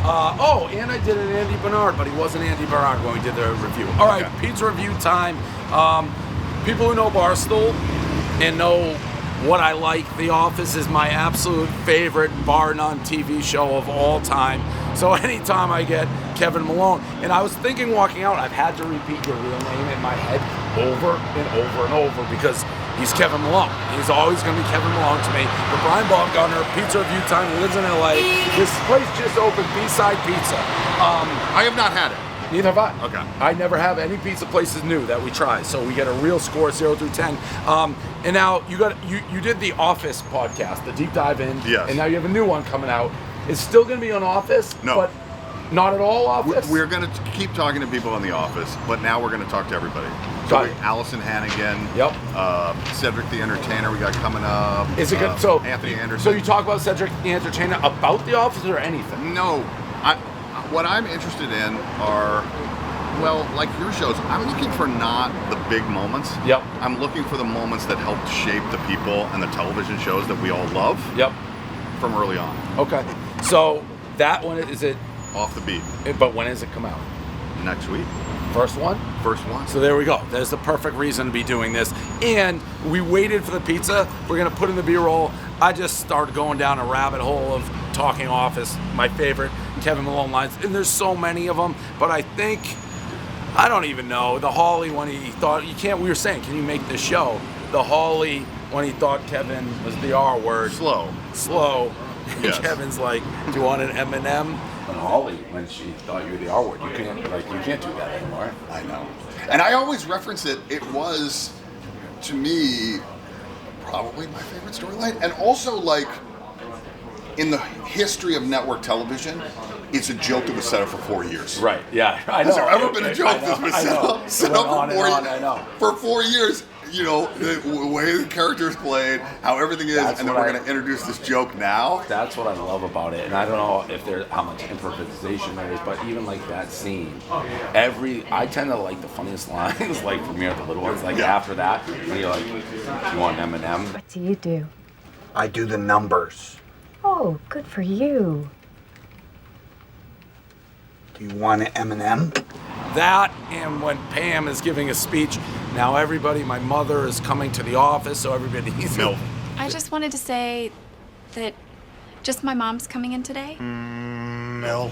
And I did an Andy Bernard, but he wasn't Andy Bernard when we did the review. All right, okay. Pizza review time. People who know Barstool and know what I like, The Office is my absolute favorite bar none TV show of all time. So anytime I get Kevin Malone, and I was thinking walking out, I've had to repeat your real name in my head over and over and over because he's Kevin Malone. He's always going to be Kevin Malone to me. But Brian Baumgartner, Pizza Review Time, lives in LA. This place just opened, B-Side Pizza. I have not had it. Neither have I. Okay. I never have any pizza places new that we try, so we get a real score 0 through 10. And now you did the Office podcast, the deep dive in. Yes. And now you have a new one coming out. It's still going to be on Office, no, but not at all Office. We're going to keep talking to people in the Office, but now we're going to talk to everybody. So Allison Hannigan. Yep. Cedric the Entertainer we got coming up. Is it good? So Anthony Anderson. So you talk about Cedric the Entertainer about the Office or anything? No. What I'm interested in are, well, like your shows, I'm looking for not the big moments. Yep. I'm looking for the moments that helped shape the people and the television shows that we all love. Yep. From early on. Okay. So that one, is it? Off the beat. But when does it come out? Next week. First one? First one. So there we go. There's the perfect reason to be doing this. And we waited for the pizza. We're going to put in the B-roll. I just started going down a rabbit hole of talking Office, my favorite Kevin Malone lines. And there's so many of them. But I think, I don't even know, the Hawley when he thought, we were saying, can you make this show? The Hawley when he thought Kevin was the R word. Slow. Yes. Kevin's like, do you want an M&M? And Holly, when she thought you were the R word, you can't do that anymore. I know. And I always reference it. It was, to me, probably my favorite storyline. And also, like, in the history of network television, it's a joke that was set up for 4 years. Right, yeah. I know. Has there ever been a joke that's been set up for 4 years? I know. For 4 years. You know, the way the character's played, how everything is, and then we're going to introduce this joke now. That's what I love about it, and I don't know if there's how much improvisation there is, but even like that scene, I tend to like the funniest lines, like from here, the little ones, like after that, when you're like, you want an M&M? What do you do? I do the numbers. Oh, good for you. Do you want an M&M? That, and when Pam is giving a speech, now everybody, my mother is coming to the office, so everybody needs milk. I just wanted to say that just my mom's coming in today. MILF.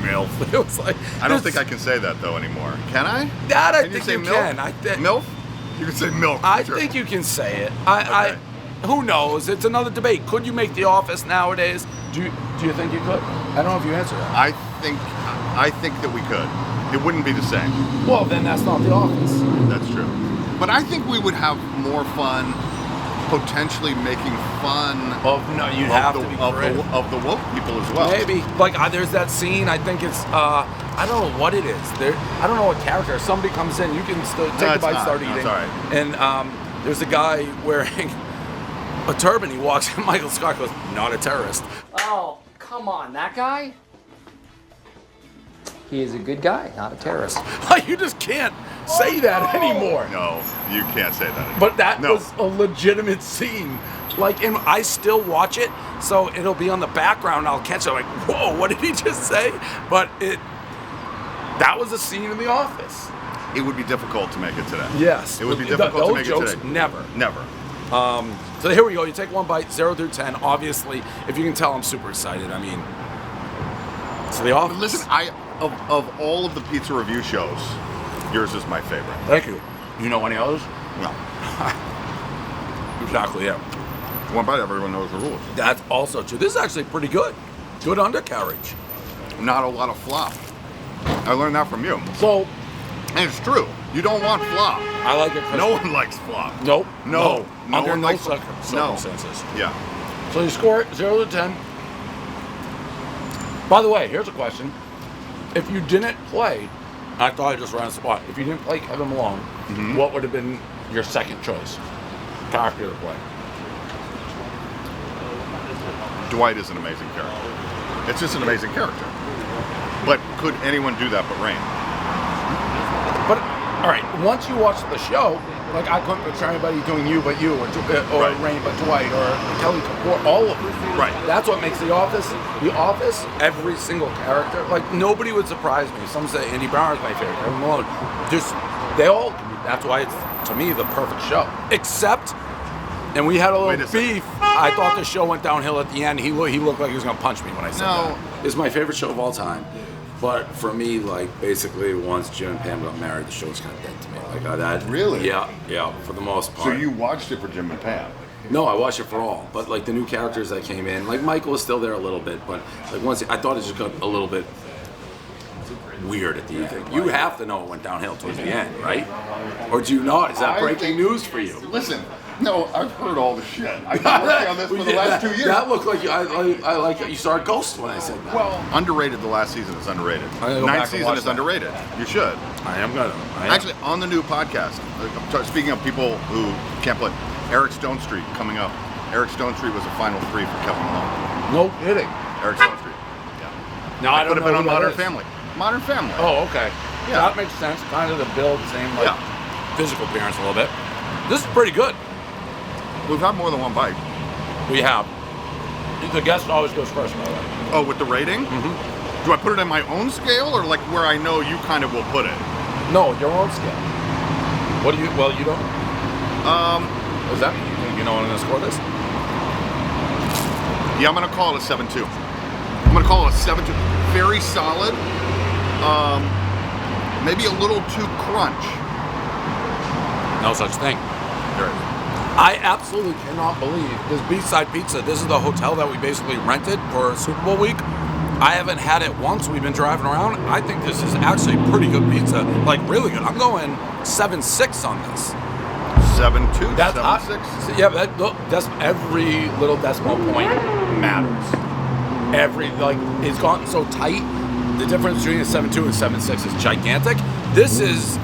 MILF. It was like, I don't think I can say that though anymore. Can I? That I can think you say can. MILF? You can say milk. I think you can say it. Okay. Who knows? It's another debate. Could you make The Office nowadays? Do you think you could? I don't know if you answer that. I think that we could. It wouldn't be the same. Well, then that's not The Office. That's true. But I think we would have more fun potentially making fun of the woke people as well. Maybe. Like, there's that scene, I think it's, I don't know what it is. I don't know what character. Somebody comes in, you can still take a bite, start eating. That's all right. And there's a guy wearing a turban. He walks in, Michael Scott goes, not a terrorist. Oh, come on, that guy? He is a good guy, not a terrorist. You just can't say that anymore. No, you can't say that anymore. But that was a legitimate scene. Like, and I still watch it, so it'll be on the background. I'll catch it like, whoa, what did he just say? But that was a scene in The Office. It would be difficult to make it today. Yes. It would be difficult to make jokes, it today. Never. Never. So here we go. You take one bite, 0 through 10. Obviously, if you can tell, I'm super excited. I mean, so The Office. But listen, of all of the pizza review shows, yours is my favorite. Thank you. You know any others? No. Exactly, yeah. One bite, everyone knows the rules. That's also true. This is actually pretty good. Good undercarriage. Not a lot of flop. I learned that from you. So, and it's true. You don't want flop. I like it. No one likes flop. Nope. No. Under one no likes circumstances. No. Yeah. So you score it 0 to 10. By the way, here's a question. If you didn't play, I thought I just ran a spot. If you didn't play Kevin Malone, what would have been your second choice character to play? Dwight is an amazing character. It's just an amazing character. But could anyone do that but Rain? But, all right, once you watch the show, Like I couldn't picture anybody doing You But You or Right. Rain But Dwight or Kelly or all of them. Right. That's what makes The Office. The Office. Every single character. Like nobody would surprise me. Some say Andy Brown is my favorite. Kevin Malone. Just they all. That's why it's to me the perfect show. Except. And we had a little beef. I thought the show went downhill at the end. He looked like he was going to punch me when I said that. It's my favorite show of all time. But for me, like, basically, once Jim and Pam got married, the show was kind of dead to me. Like, that. Really? Yeah, for the most part. So you watched it for Jim and Pam? No, I watched it for all. But, like, the new characters that came in, like, Michael was still there a little bit. But, like, once I thought it just got a little bit weird at the end. You have to know it went downhill towards the end, right? Or do you not? Is that breaking news for you? Listen, no, I've heard all the shit. I've been working on this for the last 2 years. That looked like I like you saw a ghost when I said that. Well, underrated. The last season is underrated. Ninth season is underrated. You should. I am gonna. Actually, on the new podcast, speaking of people who can't play, Eric Stone Street coming up. Eric Stone Street was the final 3 for Kevin Malone. No kidding. Eric Stone Street. Yeah. Now I don't could have know been on who that Modern is. Family. Modern Family. Oh, okay. Yeah. That makes sense. Kind of the build, same like physical appearance a little bit. This is pretty good. We've had more than one bite. We have. The guest always goes first, by the way. Oh, with the rating? Mm-hmm. Do I put it on my own scale or like where I know you kind of will put it? No, your own scale. What do you? Well, you don't. What does that mean? You think you know what I'm gonna score this? Yeah, I'm gonna call it a 7-2. I'm gonna call it a 7-2. Very solid. Maybe a little too crunch. No such thing. There it is. I absolutely cannot believe this Beachside Pizza. This is the hotel that we basically rented for Super Bowl week. I haven't had it once. We've been driving around. I think this is actually pretty good pizza. Like, really good. I'm going 7.6 on this. 7-2, That's 7-6. Yeah, that's every little decimal point matters. It's gone so tight. The difference between a 7.2 and 7.6 is gigantic. This is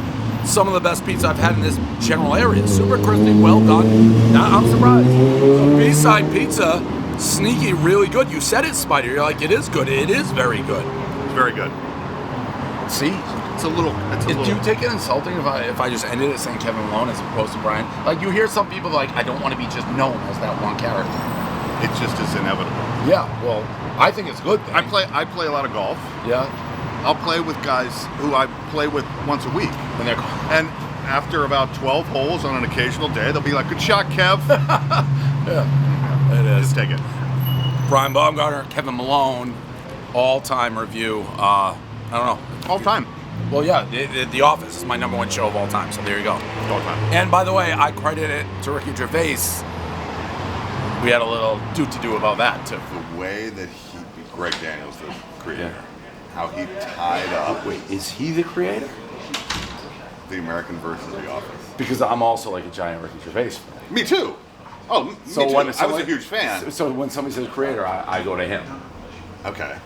some of the best pizza I've had in this general area. Super crispy, well done. Now, I'm surprised. So B-side pizza, sneaky, really good. You said it, Spider. You're like, it is good. It is very good. It's very good. See? It's a little. Do you take it insulting if I just ended it saying Kevin Malone as opposed to Brian? Like, you hear some people like, I don't want to be just known as that one character. It just is inevitable. Yeah, well, I think it's good. I play a lot of golf. Yeah. I'll play with guys who I play with once a week. And after about 12 holes on an occasional day, they'll be like, good shot, Kev. Yeah, it is. Just take it. Brian Baumgartner, Kevin Malone, all-time review. I don't know. All time. Well, yeah, The Office is my number one show of all time, so there you go. All time. And by the way, I credit it to Ricky Gervais. We had a little do about that, too. The way that Greg Daniels, the creator, how he tied up. Wait, is he the creator? The American version of The Office. Because I'm also like a giant Ricky Gervais fan. Me too. Oh, me too. I was a huge fan. So when somebody says creator, I go to him. Okay.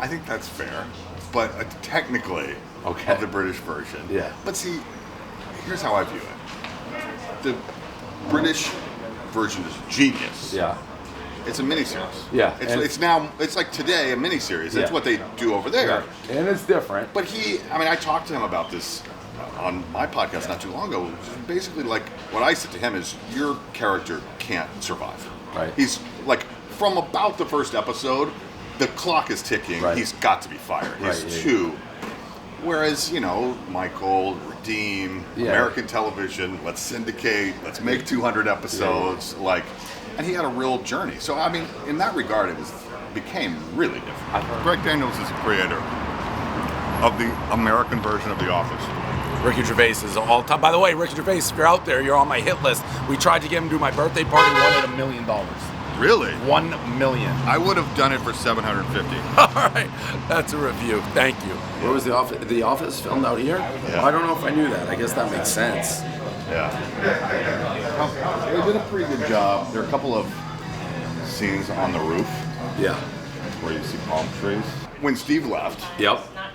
I think that's fair. But technically, of the British version. Yeah. But see, here's how I view it. The British version is genius. Yeah. It's a miniseries. Yeah. It's like today a miniseries. That's what they do over there. Right. And it's different. But I talked to him about this on my podcast not too long ago. Basically, like, what I said to him is, your character can't survive. Right. He's like, from about the first episode, the clock is ticking. Right. He's got to be fired. He's two. Whereas, Michael, Redeem, American television, let's syndicate, let's make 200 episodes, and he had a real journey. So, in that regard, it became really different. Greg Daniels is the creator of the American version of The Office. Ricky Gervais is all time. By the way, Ricky Gervais, if you're out there, you're on my hit list. We tried to get him to do my birthday party, won at $1 million. Really? $1 million. I would have done it for $750. All right, that's a review. Thank you. Where was The Office? The Office filmed out here? Yeah. I don't know if I knew that. I guess that makes sense. Yeah. They did a pretty good job. There are a couple of scenes on the roof. Yeah. Where you see palm trees. When Steve left,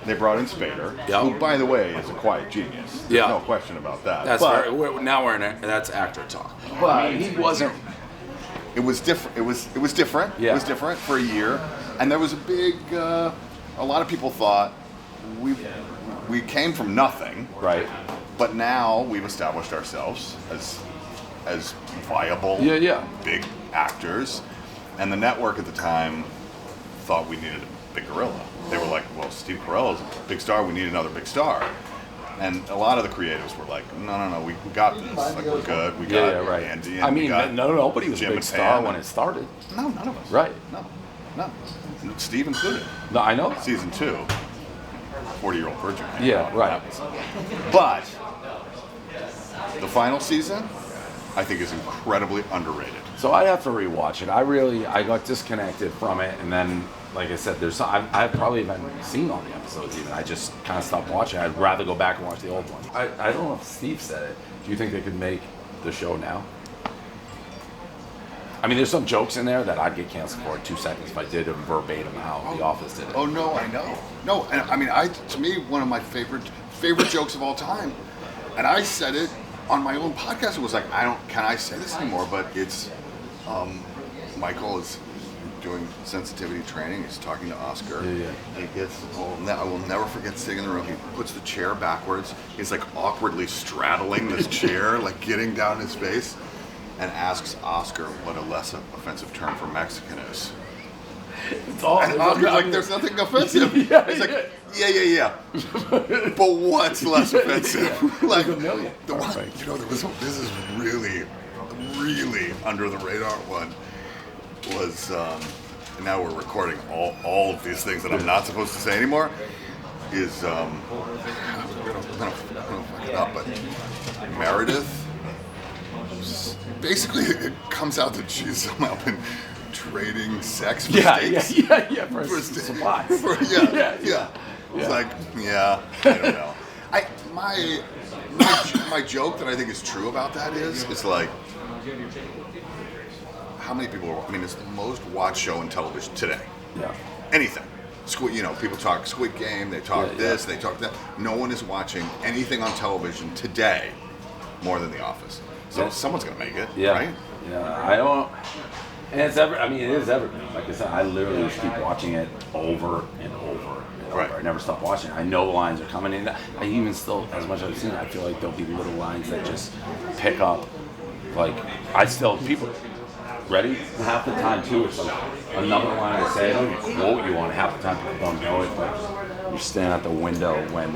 they brought in Spader, who, by the way, is a quiet genius. There's no question about that. That's that's actor talk. But he wasn't. It was different. It was different. Yeah. It was different for a year, and there was a big. A lot of people thought we came from nothing, right, But now we've established ourselves as viable, big actors, and the network at the time thought we needed a big gorilla. They were like, well, Steve Carell's a big star, we need another big star. And a lot of the creatives were like, no, we got this. Like, we're good. We got Andy. And I mean, nobody was Jim a big and star Pam when it started. No, none of us. Right. No. Steve included. No, I know. Season 2, 40-Year-Old Virgin. Yeah, right. But the final season, I think, is incredibly underrated. So I have to rewatch it. I got disconnected from it, and then, like I said, I probably haven't seen all the episodes even. I just kind of stopped watching. I'd rather go back and watch the old one. I don't know if Steve said it. Do you think they could make the show now? I mean, there's some jokes in there that I'd get canceled for in 2 seconds if I did them verbatim how The Office did it. Oh no, I know. No, and I mean, to me, one of my favorite jokes of all time, and I said it on my own podcast. It was like, can I say this anymore? But it's, Michael is doing sensitivity training. He's talking to Oscar. Yeah. He gets, I will never forget sitting in the room. He puts the chair backwards. He's like awkwardly straddling this chair, like getting down his face, and asks Oscar what a less offensive term for Mexican is. It's all, and Oscar's like, there's nothing offensive. He's like, yeah. But what's less offensive? Like, a million. The one, this is really, really under the radar one was, and now we're recording all of these things that I'm not supposed to say anymore, is, I'm gonna fuck it up, but Meredith, basically it comes out that she's somehow been trading sex for steaks. For supplies. Yeah. It's like, I don't know. My joke that I think is true about that is like, how many people it's the most watched show in television today. Yeah. Anything. People talk Squid Game, they talk this, they talk that. No one is watching anything on television today more than The Office. So someone's gonna make it, right? Yeah, I don't. And it is evergreen. Like I said, I literally just keep watching it over and over and over. Right. I never stop watching it. I know the lines are coming in. I even still, as much as I've seen it, I feel like there'll be little lines that just pick up. Like, people ready half the time too. It's like another line I say, I don't even quote you on half the time. People don't know it, but you're standing at the window when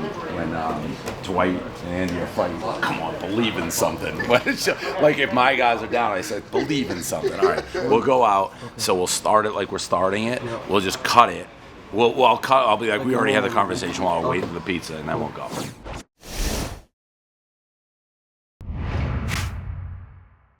Dwight and Andy are fighting. Come on, believe in something. Like if my guys are down, I say believe in something. All right, we'll go out. So we'll start it like we're starting it. We'll just cut it. I'll be like, we already had the conversation while we're waiting for the pizza, and then we'll go.